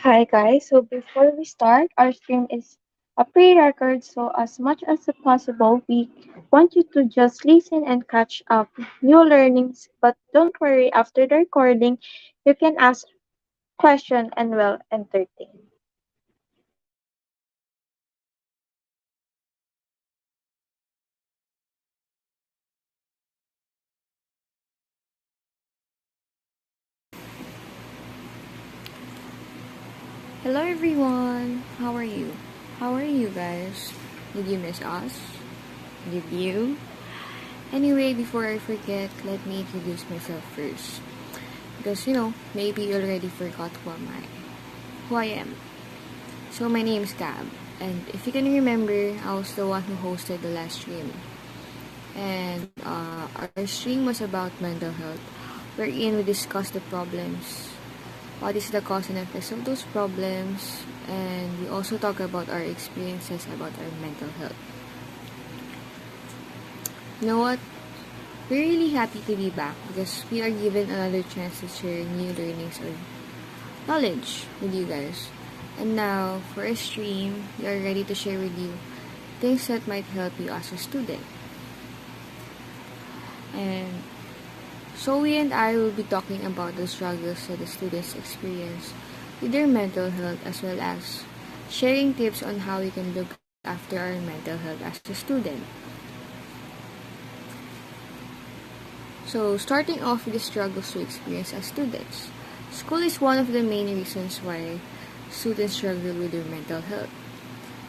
Hi guys, so before we start, our stream is a pre-record, so as much as possible, we want you to just listen and catch up new learnings. But don't worry, after the recording, you can ask question and well entertain. Hello everyone! How are you? How are you guys? Did you miss us? Did you? Anyway, before I forget, let me introduce myself first. Because maybe you already forgot who I am. So my name is Gab, and if you can remember, I was the one who hosted the last stream. And our stream was about mental health, wherein we discussed the problems, what is the cause and effects of those problems, and we also talk about our experiences about our mental health. You know what? We're really happy to be back because we are given another chance to share new learnings or knowledge with you guys. And now, for a stream, we are ready to share with you things that might help you as a student. And Zoe and I will be talking about the struggles that the students experience with their mental health, as well as sharing tips on how we can look after our mental health as a student. So, starting off with the struggles we experience as students. School is one of the main reasons why students struggle with their mental health,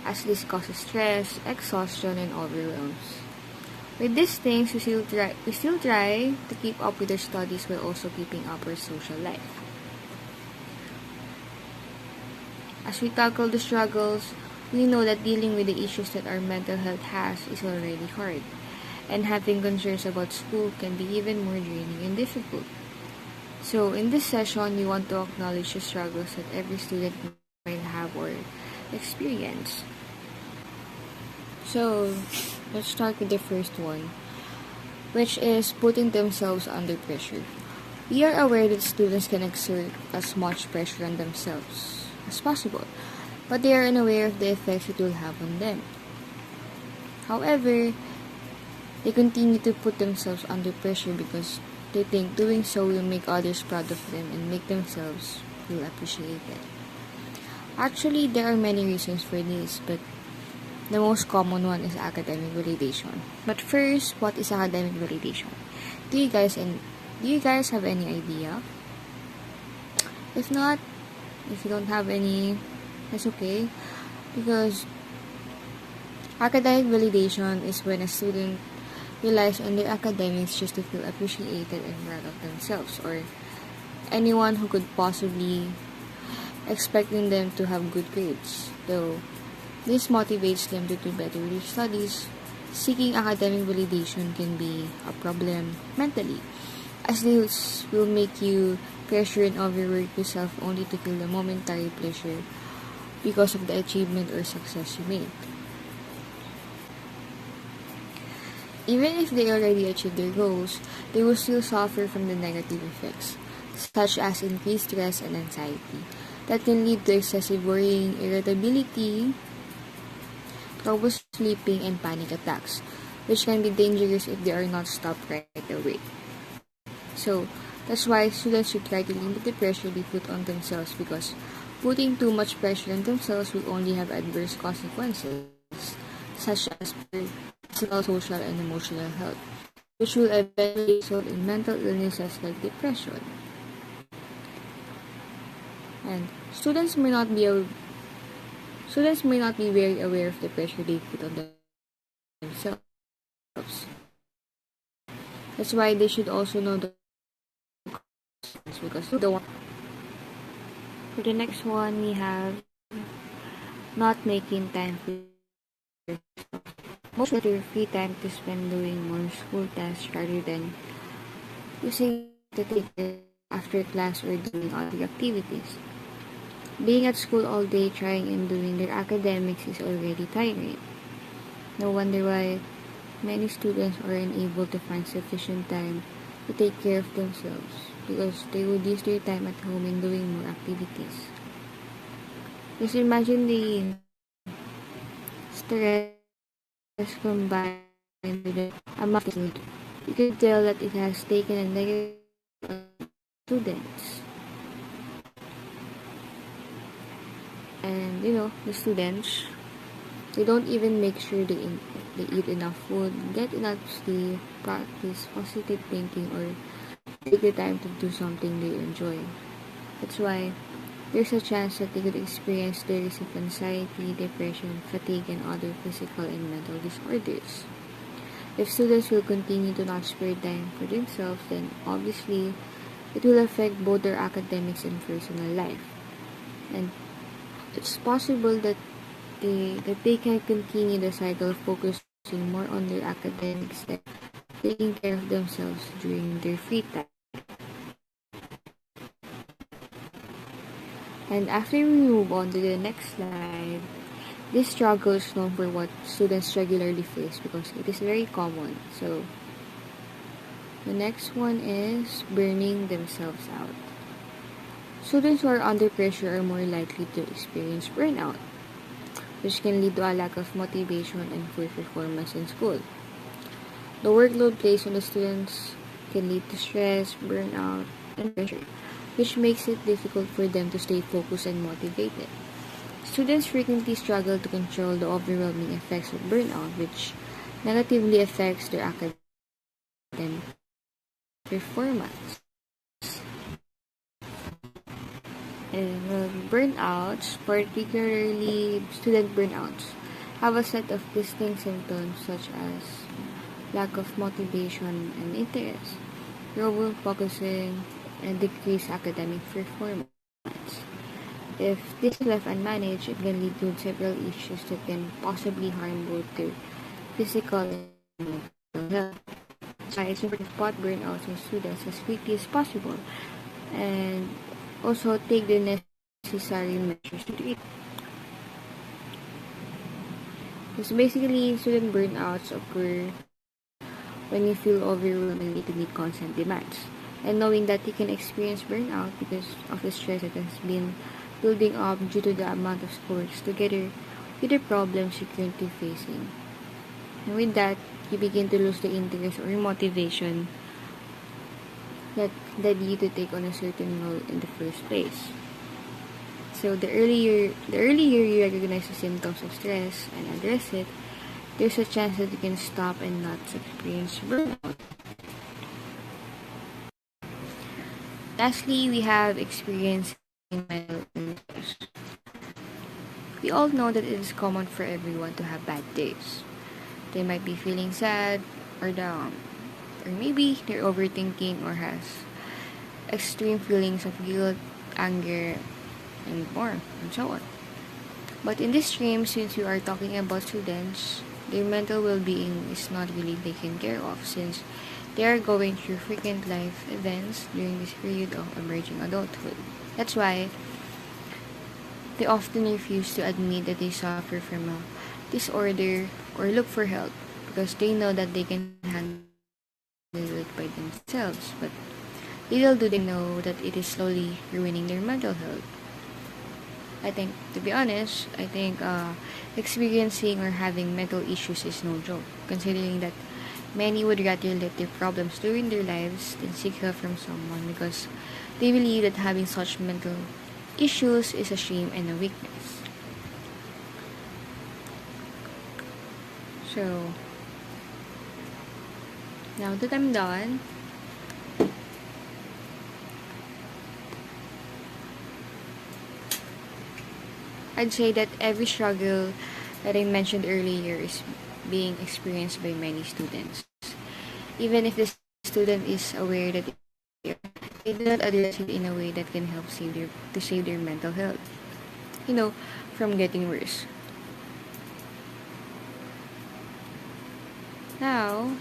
as this causes stress, exhaustion, and overwhelms. With these things, we still try to keep up with our studies while also keeping up our social life. As we tackle the struggles, we know that dealing with the issues that our mental health has is already hard, and having concerns about school can be even more draining and difficult. So, in this session, we want to acknowledge the struggles that every student might have or experience. So, let's start with the first one, which is putting themselves under pressure. We are aware that students can exert as much pressure on themselves as possible, but they are unaware of the effects it will have on them. However, they continue to put themselves under pressure because they think doing so will make others proud of them and make themselves feel appreciated. Actually, there are many reasons for this, but the most common one is academic validation. But first, what is academic validation? Do you guys and do you guys have any idea? If not, if you don't have any, that's okay. Because academic validation is when a student relies on their academics just to feel appreciated and proud of themselves, or anyone who could possibly expecting them to have good grades. Though this motivates them to do better with their studies, seeking academic validation can be a problem mentally, as this will make you pressure and overwork yourself only to feel the momentary pleasure because of the achievement or success you made. Even if they already achieved their goals, they will still suffer from the negative effects, such as increased stress and anxiety, that can lead to excessive worrying, irritability, trouble sleeping, and panic attacks, which can be dangerous if they are not stopped right away. So, that's why students should try to limit the pressure they put on themselves, because putting too much pressure on themselves will only have adverse consequences, such as physical, social, and emotional health, which will eventually result in mental illnesses like depression. And students may not be very aware of the pressure they put on themselves. That's why they should also know the consequences, because they don't want. For the next one, we have not making time for yourself. Most of your free time to spend doing more school tasks rather than using to take after class or doing other activities. Being at school all day trying and doing their academics is already tiring. No wonder why many students are unable to find sufficient time to take care of themselves, because they would use their time at home in doing more activities. Just imagine the stress combined with the amount of food. You could tell that it has taken a negative effect on students. And the students, they don't even make sure they eat enough food, get enough sleep, practice positive thinking, or take the time to do something they enjoy. That's why there's a chance that they could experience the risk of anxiety, depression, fatigue, and other physical and mental disorders. If students will continue to not spare time for themselves, then obviously it will affect both their academics and personal life. And it's possible that they can continue the cycle of focusing more on their academics than taking care of themselves during their free time. And after we move on to the next slide, this struggle is known for what students regularly face because it is very common. So the next one is burning themselves out. Students who are under pressure are more likely to experience burnout, which can lead to a lack of motivation and poor performance in school. The workload placed on the students can lead to stress, burnout, and pressure, which makes it difficult for them to stay focused and motivated. Students frequently struggle to control the overwhelming effects of burnout, which negatively affects their academic performance. And burnouts, particularly student burnouts, have a set of distinct symptoms such as lack of motivation and interest, lower focusing, and decreased academic performance. If this is left unmanaged, it can lead to several issues that can possibly harm both their physical and mental health. That's why it's important to spot burnouts in students as quickly as possible and also take the necessary measures to treat. Because basically, student burnouts occur when you feel overwhelmed and need to meet constant demands. And knowing that you can experience burnout because of the stress that has been building up due to the amount of sports together with the problems you're currently facing. And with that, you begin to lose the interest or motivation that led you to take on a certain role in the first place. So the earlier you recognize the symptoms of stress and address it, there's a chance that you can stop and not experience burnout. Lastly, we have experiencing mental illness. We all know that it is common for everyone to have bad days. They might be feeling sad or down, or maybe they're overthinking or has extreme feelings of guilt, anger, and more, and so on. But in this stream, since we are talking about students, their mental well-being is not really taken care of since they are going through frequent life events during this period of emerging adulthood. That's why they often refuse to admit that they suffer from a disorder or look for help because they know that they can handle it by themselves, but little do they know that it is slowly ruining their mental health. I think, to be honest, experiencing or having mental issues is no joke, considering that many would rather let their problems ruin their lives than seek help from someone because they believe that having such mental issues is a shame and a weakness. So, now that I'm done, I'd say that every struggle that I mentioned earlier is being experienced by many students. Even if the student is aware that they do not address it in a way that can help save their mental health. You know, from getting worse. Now,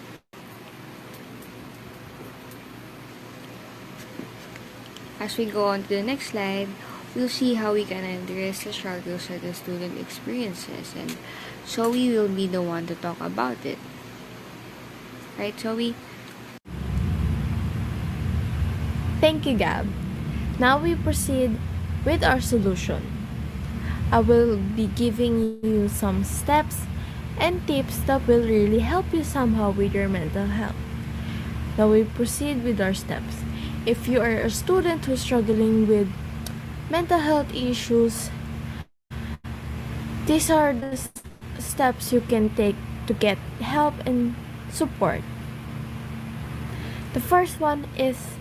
as we go on to the next slide, we'll see how we can address the struggles that the student experiences, and Zoe will be the one to talk about it. Right, Zoe? Thank you, Gab. Now we proceed with our solution. I will be giving you some steps and tips that will really help you somehow with your mental health. Now we proceed with our steps. If you are a student who's struggling with mental health issues, these are the steps you can take to get help and support. The first one is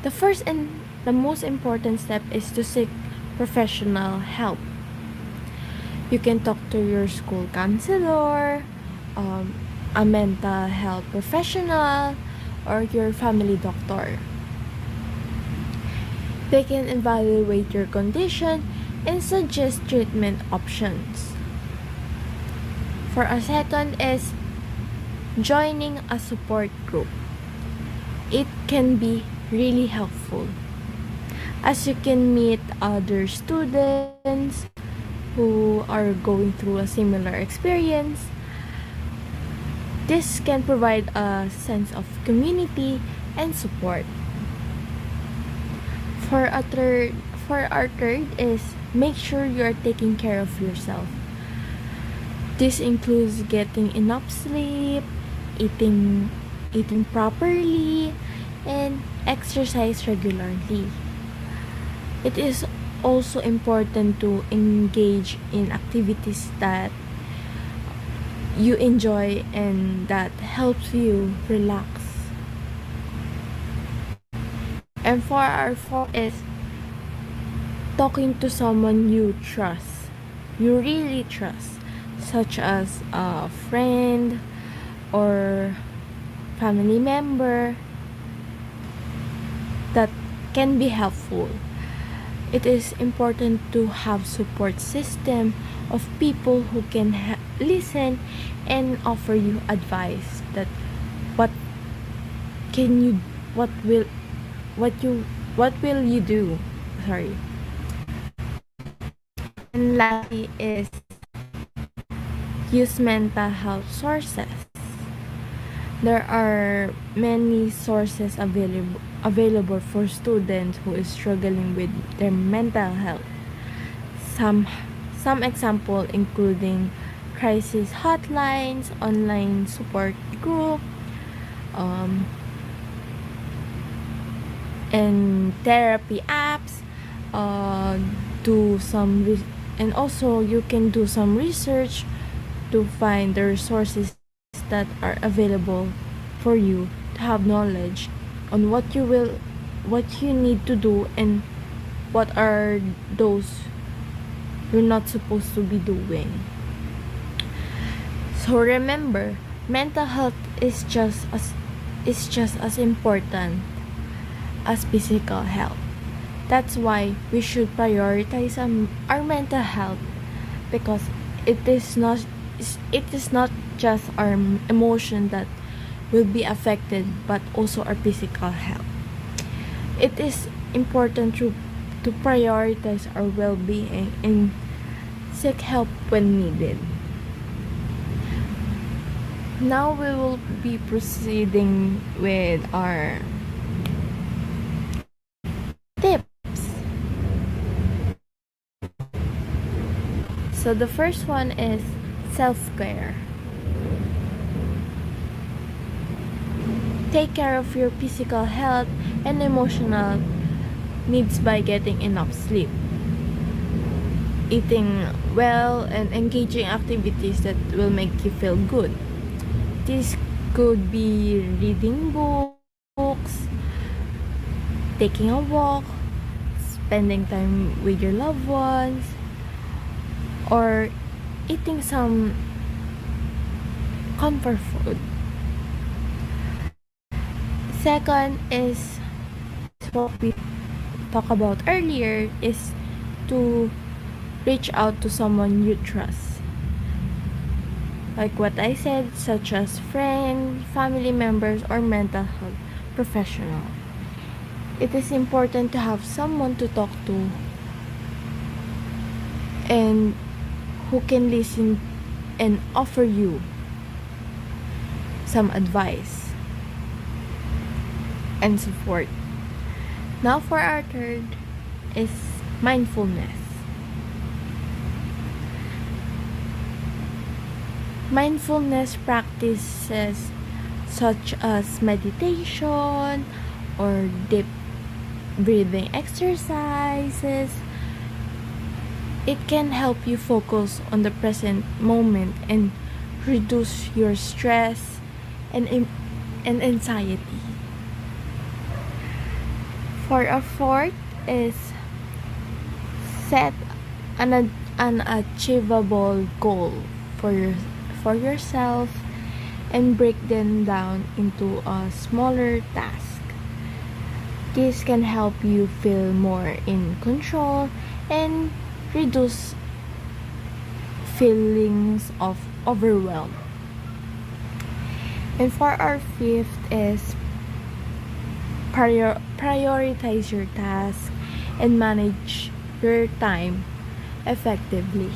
the first and the most important step is to seek professional help. You can talk to your school counselor, um, a mental health professional, or your family doctor. They can evaluate your condition and suggest treatment options. For a second is joining a support group. It can be really helpful as you can meet other students who are going through a similar experience. This can provide a sense of community and support. For our third is make sure you are taking care of yourself. This includes getting enough sleep, eating properly, and exercise regularly. It is also important to engage in activities that you enjoy and that helps you relax. And for our fourth is talking to someone you really trust, such as a friend or family member that can be helpful. It is important to have support system of people who can listen and offer you advice that what can you what will what will you do, sorry. And lastly is use mental health sources. There are many sources available for students who is struggling with their mental health. Some example including crisis hotlines, online support group, um, and therapy apps. Do some and also you can do some research to find the resources that are available for you to have knowledge on what you need to do and what are those you're not supposed to be doing. So remember, mental health is just as important as physical health. That's why we should prioritize our mental health, because it is not just our emotion that will be affected, but also our physical health. It is important to prioritize our well-being and seek help when needed. Now we will be proceeding with our tips. So the first one is self-care. Take care of your physical health and emotional needs by getting enough sleep, eating well, and engaging activities that will make you feel good. This could be reading books, taking a walk, spending time with your loved ones, or eating some comfort food. Second is what we talked about earlier, is to reach out to someone you trust. Like what I said, such as friends, family members, or mental health professional. It is important to have someone to talk to and who can listen and offer you some advice and support. Now for our third is mindfulness. Mindfulness practices such as meditation or deep breathing exercises, it can help you focus on the present moment and reduce your stress and, and anxiety. For a fourth is set an achievable goal for your, for yourself and break them down into a smaller task. This can help you feel more in control and reduce feelings of overwhelm. And for our fifth is prioritize your task and manage your time effectively.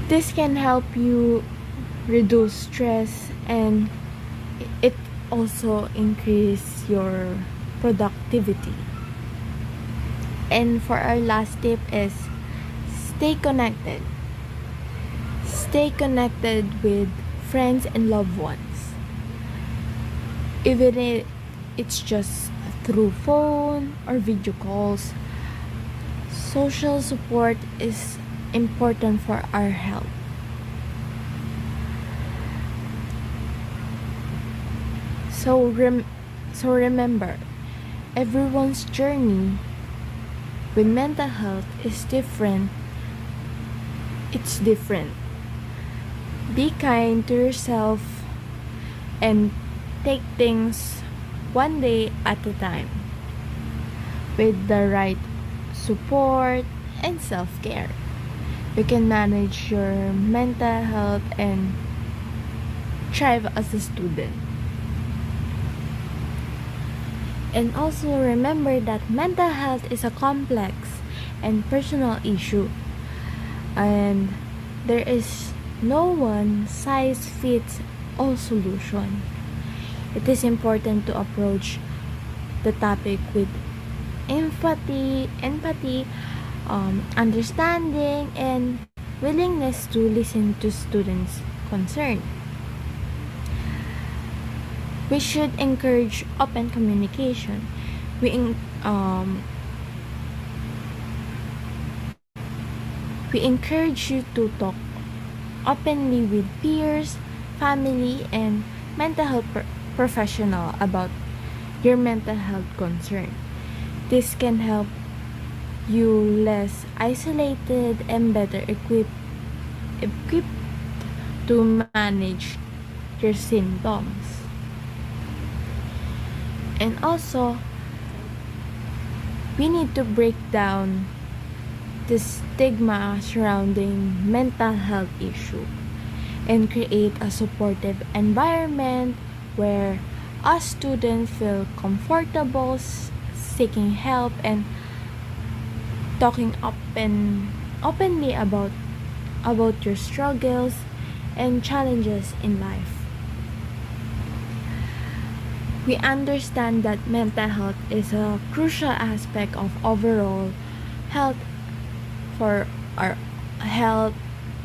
This can help you reduce stress and it also increase your productivity. And for our last tip is stay connected. Stay connected with friends and loved ones. Even if it's just through phone or video calls, social support is important for our health. So, so remember, everyone's journey with mental health is different. It's different. Be kind to yourself and take things one day at a time with the right support and self-care. You can manage your mental health and thrive as a student. And also remember that mental health is a complex and personal issue, and there is no one size fits all solution. It is important to approach the topic with empathy, understanding, and willingness to listen to students' concern. We should encourage open communication. We, um, we encourage you to talk openly with peers, family, and mental health professional about your mental health concern. This can help you less isolated and better equipped to manage your symptoms. And also, we need to break down the stigma surrounding mental health issue and create a supportive environment where us students feel comfortable seeking help and talking openly about your struggles and challenges in life. We understand that mental health is a crucial aspect of overall health for our health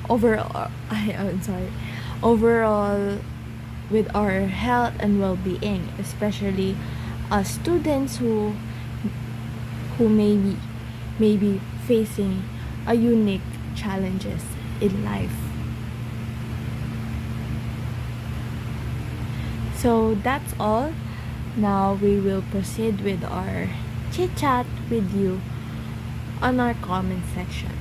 overall I'm sorry overall with our health and well-being, especially students who may be facing a unique challenges in life. So that's all. Now we will proceed with our chit chat with you on our comment section.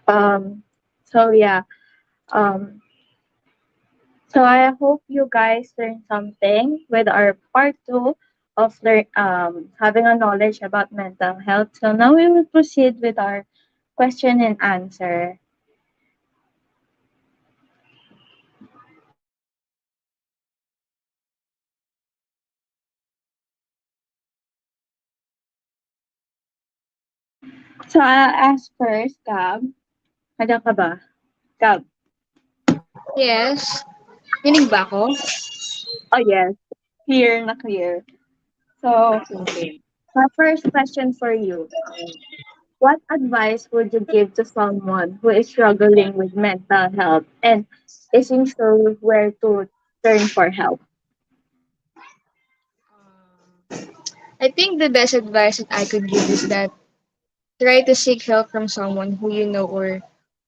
Um, so yeah, um, so I hope you guys learned something with our part two of having a knowledge about mental health. So now we will proceed with our question and answer. So I'll ask first, Gab. Handa ka ba? Gab. Yes. Rinig ba ako? Oh, yes. Clear na clear. So, Okay. my first question for you. What advice would you give to someone who is struggling with mental health and isn't sure where to turn for help? I think the best advice that I could give is that try to seek help from someone who you know or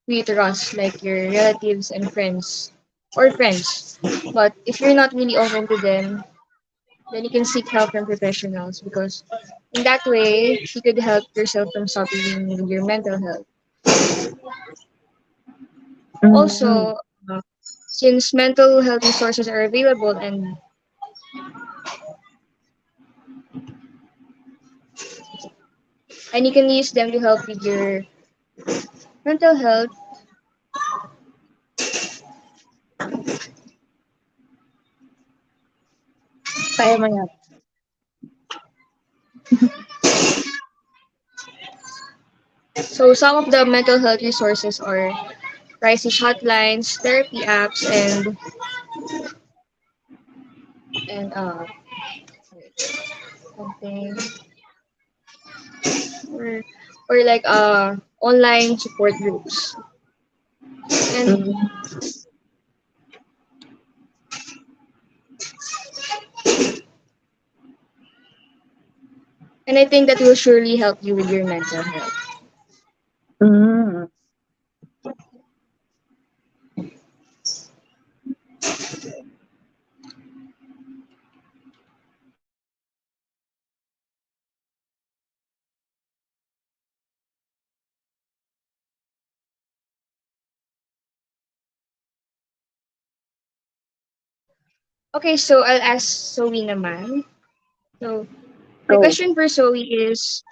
who you trust, like your relatives and friends or friends. But if you're not really open to them, then you can seek help from professionals because in that way you could help yourself from suffering with your mental health. Mm, Also, uh, since mental health resources are available and you can use them to help with your mental health. kaya mo yan. So some of the mental health resources are crisis hotlines, therapy apps, and something or or like online support groups. And Mm, and I think that will surely help you with your mental health. mm. Okay, so I'll ask Zoe naman. So my Go. question for Zoe is,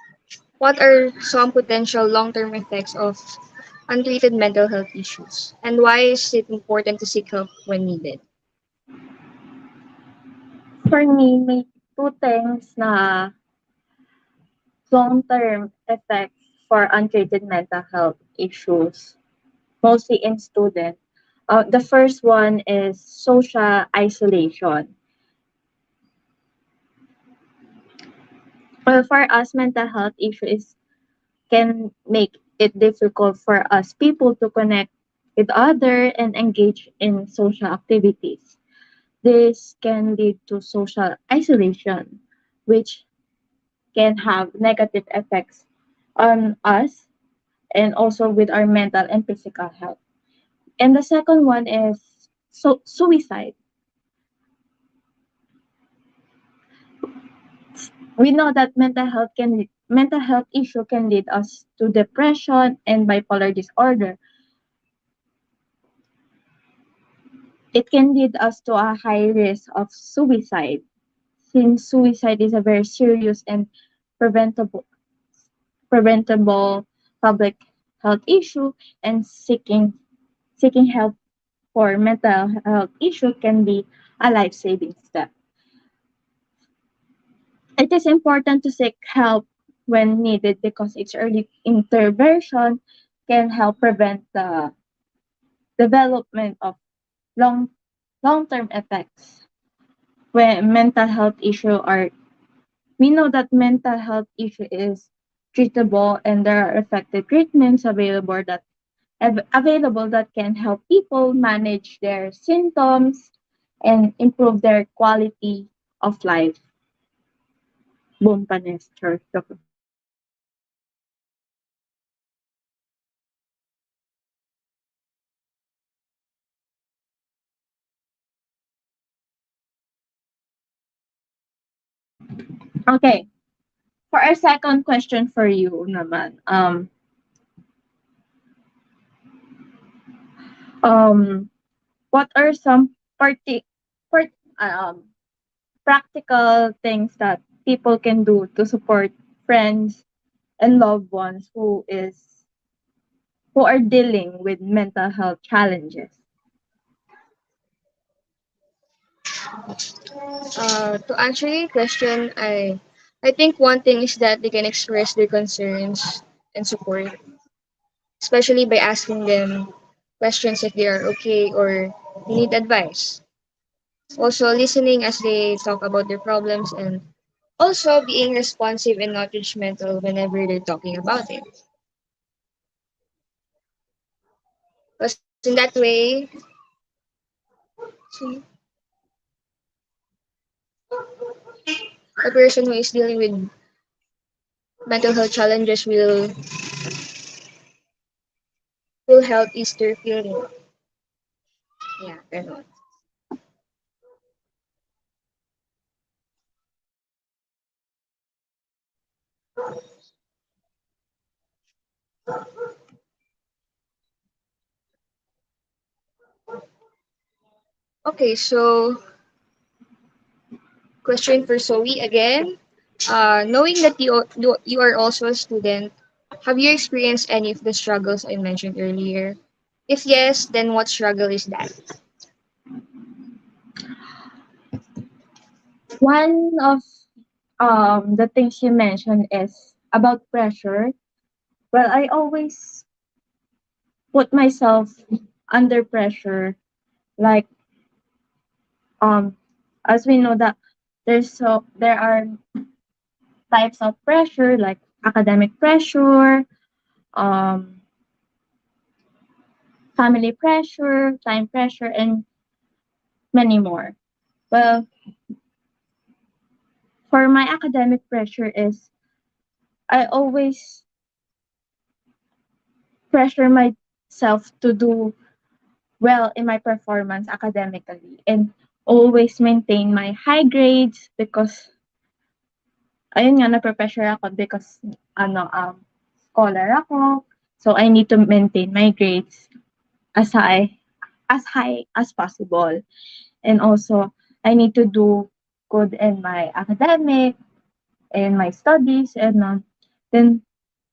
what are some potential long-term effects of untreated mental health issues? And why is it important to seek help when needed? For me, may two things na long-term effects for untreated mental health issues, mostly in students. The first one is social isolation. Well, for us, mental health issues can make it difficult for us people to connect with others and engage in social activities. This can lead to social isolation, which can have negative effects on us and also with our mental and physical health. And the second one is suicide. We know that mental health issue can lead us to depression and bipolar disorder. It can lead us to a high risk of suicide, since suicide is a very serious and preventable preventable public health issue, and seeking help for mental health issue can be a life-saving step. It is important to seek help when needed because its early intervention can help prevent the development of long long-term effects. When mental health issue are We know that mental health issue is treatable and there are effective treatments available that can help people manage their symptoms and improve their quality of life. Boom, panes, church. Okay, for our second question for you naman, um, what are some part, practical things that people can do to support friends and loved ones who are dealing with mental health challenges? To answer your question, I think one thing is that they can express their concerns and support, especially by asking them questions if they are okay or they need advice. Also, listening as they talk about their problems and also being responsive and not judgmental whenever they're talking about it. Because in that way, so the person who is dealing with mental health challenges will help ease their feeling. Yeah, ganun. Okay, so question for Zoe again. Knowing that you are also a student, have you experienced any of the struggles I mentioned earlier? If yes, then what struggle is that? One of the things you mentioned is about pressure. Well, I always put myself under pressure. Like um, as we know that there are types of pressure like academic pressure, um, family pressure, time pressure, and many more. Well, for my academic pressure is I always pressure myself to do well in my performance academically and always maintain my high grades because ayun nga nape-pressure ako because scholar ako. So I need to maintain my grades as high as possible. And also I need to do good in my academic and my studies and then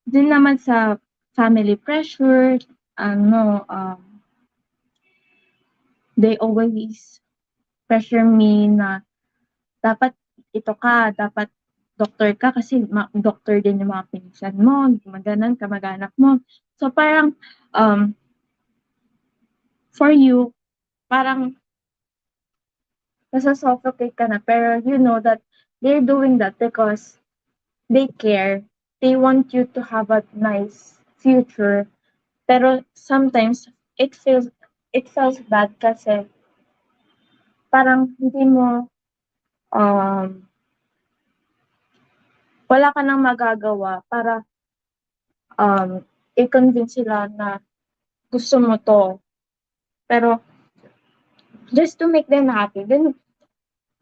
din naman sa family pressure ano they always pressure me na dapat ito ka, dapat doktor ka kasi doktor din yung mga pinsan mo, maganan kamag-anak mo. So parang for you, parang nasa-suffocate ka na pero you know that they're doing that because they care. They want you to have a nice future. Pero sometimes it feels bad kasi parang hindi mo um wala ka ng magagawa para i-convince sila na gusto mo 'to. Pero just to make them happy,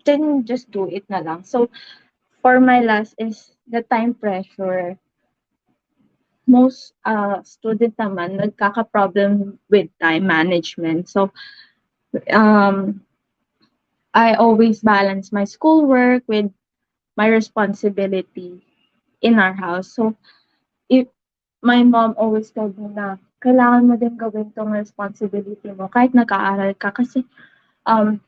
then just do it na lang. So, for my last is the time pressure. Most student naman nagkaka-problem with time management. So, um, I always balance my schoolwork with my responsibility in our house. So, if my mom always told me na kailangan mo din gawin 'tong responsibility mo kahit nag-aaral ka kasi, um,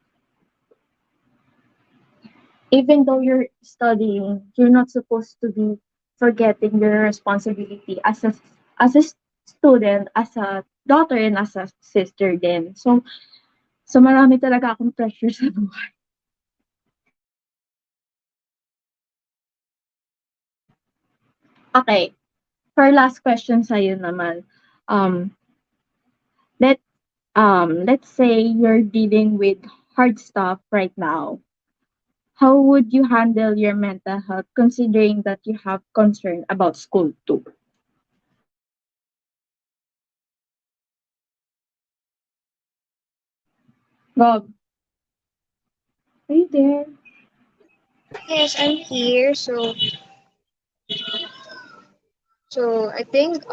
even though you're studying, you're not supposed to be forgetting your responsibility as a student, as a daughter, and as a sister din. So marami talaga akong pressure sa buhay. Okay, for last question sa'yo naman, um, let let's say you're dealing with hard stuff right now. How would you handle your mental health considering that you have concern about school too? Rob, are you there? Yes, I'm here. So I think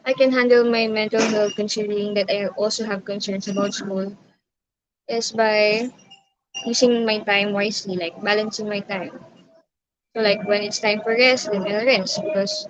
I can handle my mental health considering that I also have concerns about school is by using my time wisely, like balancing my time. So like when it's time for rest, then I'll rest because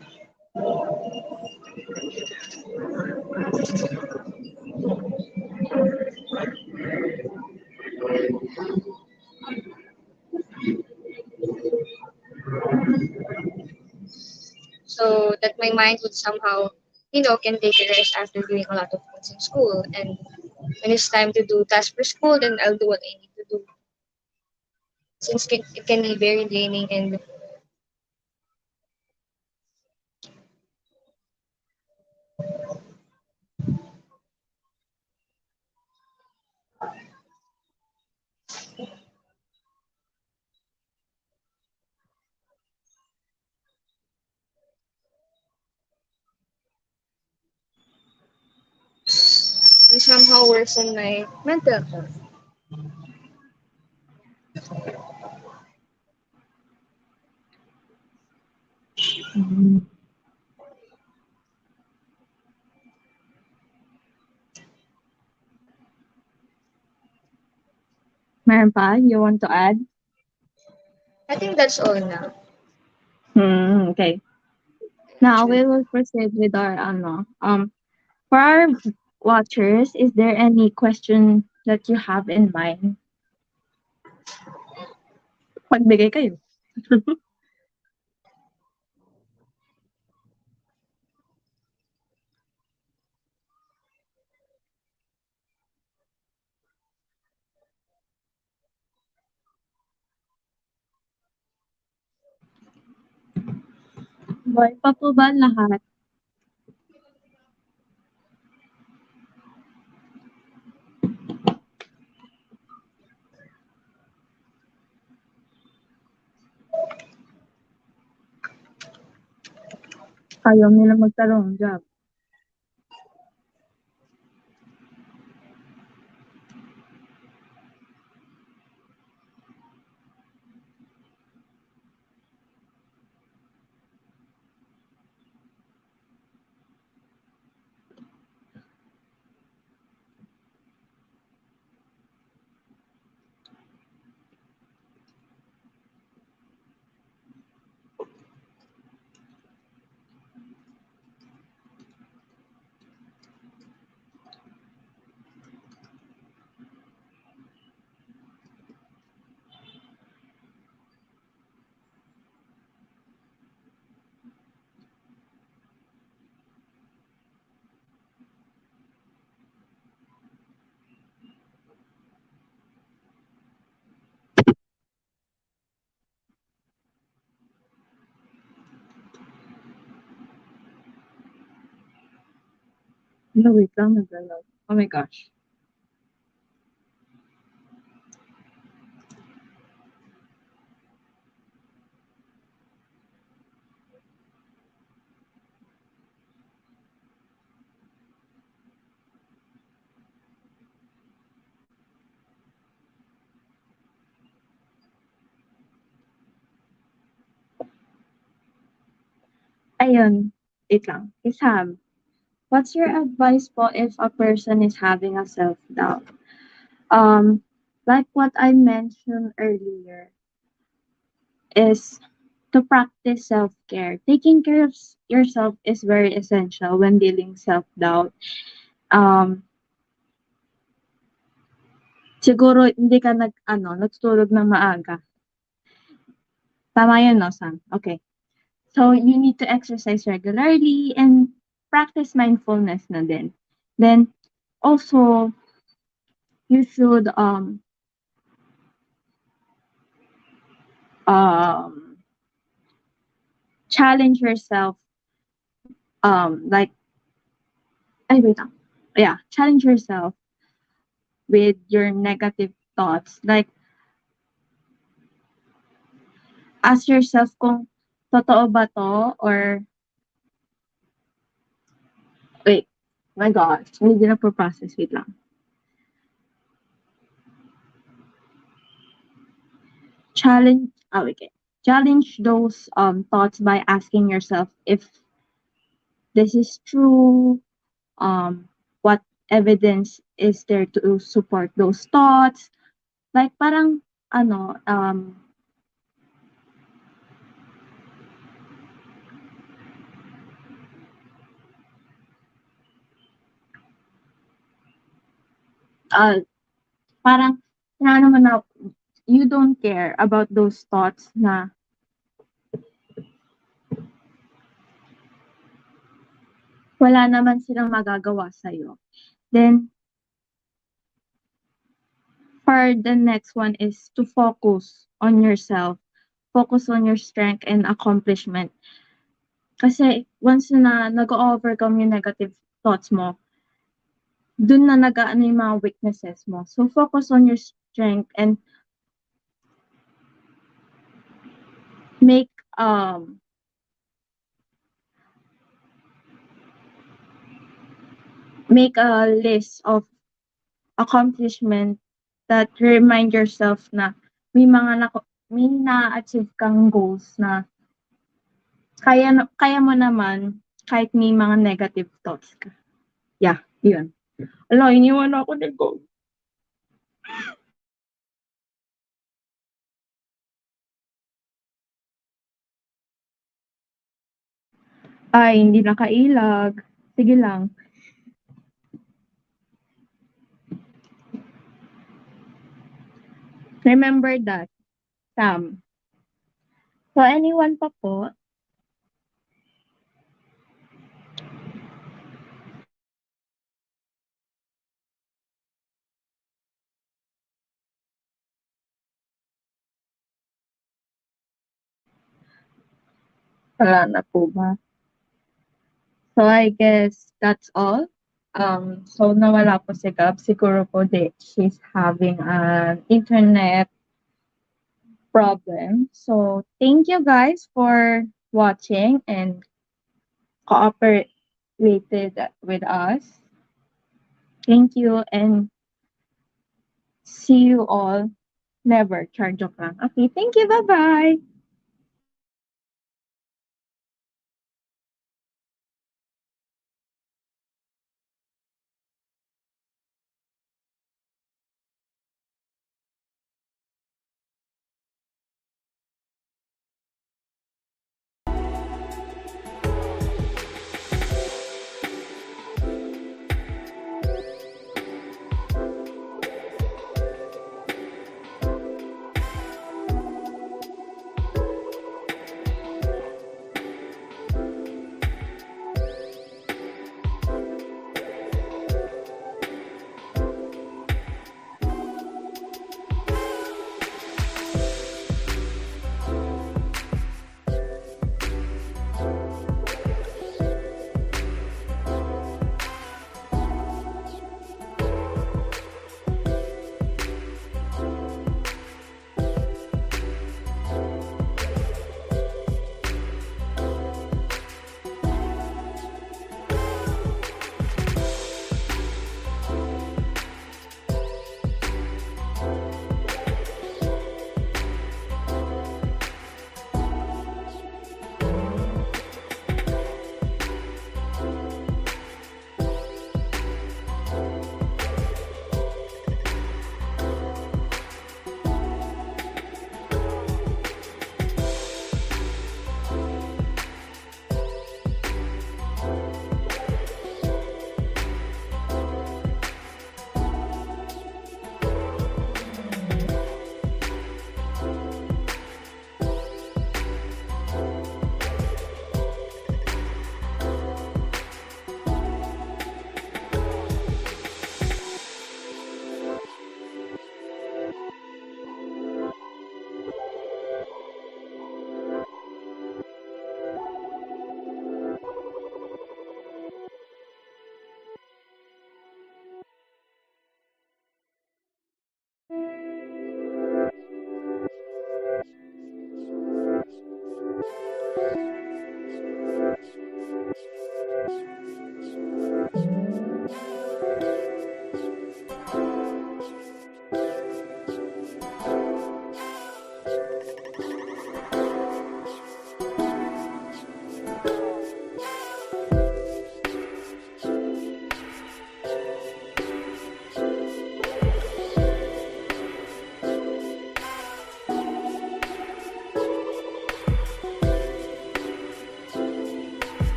my mind would somehow, can take a rest after doing a lot of things in school. And when it's time to do tasks for school, then I'll do what I need to do. Since it can be very draining, and somehow worsen my mental health. Mm. Meron pa you want to add? I think that's all now. Okay. Now Actually, we will proceed with our for our watchers, is there any question that you have in mind? Magbigay kayo. Buhay pa po ba lahat? Ayaw nila magtanong, Gab. No, wait lang, naglalog. Oh my gosh. Ayun, wait lang. Isham, what's your advice po if a person is having a self-doubt? Um, like what I mentioned earlier is to practice self-care. Taking care of yourself is very essential when dealing self-doubt. Um, siguro hindi ka nagtulog ng maaga. Tama yun, no, Sam? Okay. So, you need to exercise regularly and practice mindfulness na din. Then, also, you should um, challenge yourself, like, ay, wait lang. Yeah, challenge yourself with your negative thoughts. Like, ask yourself kung totoo ba to or wait, my gosh, hindi na process, wait lang. Okay. Challenge those thoughts by asking yourself if this is true, what evidence is there to support those thoughts. Like parang ano, uh, parang kailangan naman na you don't care about those thoughts na wala naman silang magagawa sa'yo. Then, for the next one is to focus on yourself. Focus on your strength and accomplishment. Kasi once na nag-o-overcome yung negative thoughts mo, dun na nag-aano yung mga weaknesses mo. So, focus on your strength and make make a list of accomplishment that remind yourself na may na-achieve kang goals na kaya mo naman kahit may mga negative thoughts ka. Yeah, yun. Hala, iniwan ako ni Go. Ay, hindi nakailag. Sige lang. Remember that, Sam. So, anyone pa po? Wala na po ba? So, I guess that's all. So nawala po si Gab. Siguro po she's having an internet problem. So, thank you guys for watching and cooperated with us. Thank you and see you all never. Char joke lang. Okay, thank you. Bye-bye.